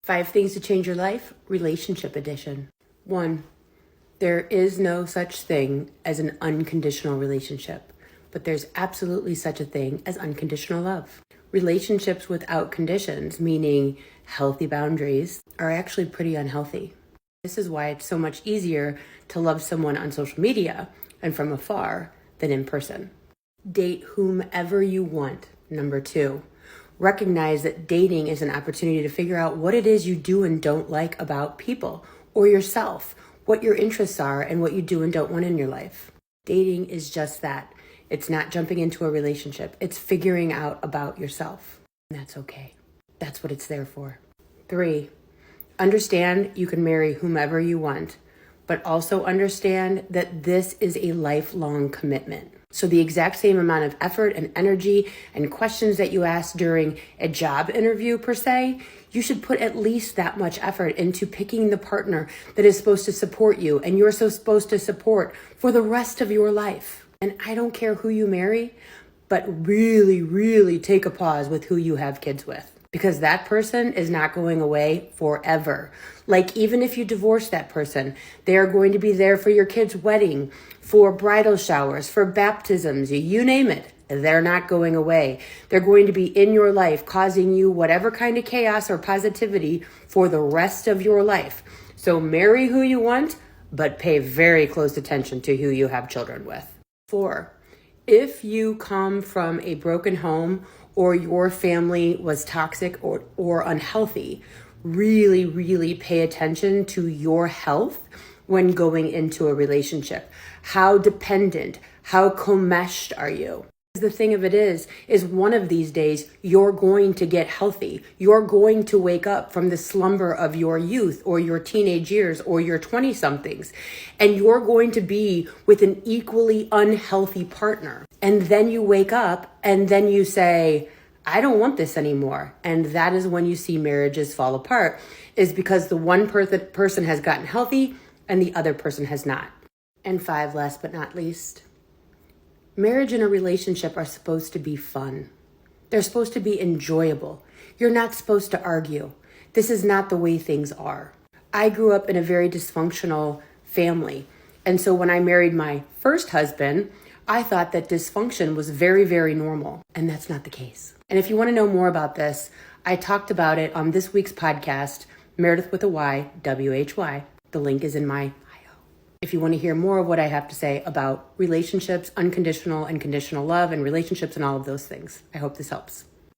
5 things to change your life, relationship edition. 1, there is no such thing as an unconditional relationship, but there's absolutely such a thing as unconditional love. Relationships without conditions, meaning healthy boundaries, are actually pretty unhealthy. This is why it's so much easier to love someone on social media and from afar than in person. Date whomever you want. Number 2, recognize that dating is an opportunity to figure out what it is you do and don't like about people or yourself, what your interests are, and what you do and don't want in your life. Dating is just that. It's not jumping into a relationship. It's figuring out about yourself. And that's okay. That's what it's there for. 3, understand you can marry whomever you want, but also understand that this is a lifelong commitment. So the exact same amount of effort and energy and questions that you ask during a job interview per se, you should put at least that much effort into picking the partner that is supposed to support you and you're so supposed to support for the rest of your life. And I don't care who you marry, but really, really take a pause with who you have kids with. Because that person is not going away forever. Like, even if you divorce that person, they are going to be there for your kid's wedding, for bridal showers, for baptisms, you name it. They're not going away. They're going to be in your life, causing you whatever kind of chaos or positivity for the rest of your life. So marry who you want, but pay very close attention to who you have children with. 4, if you come from a broken home or your family was toxic or unhealthy, really, really pay attention to your health when going into a relationship. How dependent, how co-meshed are you? The thing of it is one of these days, you're going to get healthy. You're going to wake up from the slumber of your youth or your teenage years or your 20-somethings, and you're going to be with an equally unhealthy partner. And then you wake up and then you say, I don't want this anymore. And that is when you see marriages fall apart, is because the one person has gotten healthy and the other person has not. And 5, last but not least, marriage and a relationship are supposed to be fun. They're supposed to be enjoyable. You're not supposed to argue. This is not the way things are. I grew up in a very dysfunctional family. And so when I married my first husband, I thought that dysfunction was very, very normal. And that's not the case. And if you want to know more about this, I talked about it on this week's podcast, Meredith with a Y, W-H-Y. The link is in my if you want to hear more of what I have to say about relationships, unconditional and conditional love, and relationships and all of those things. I hope this helps.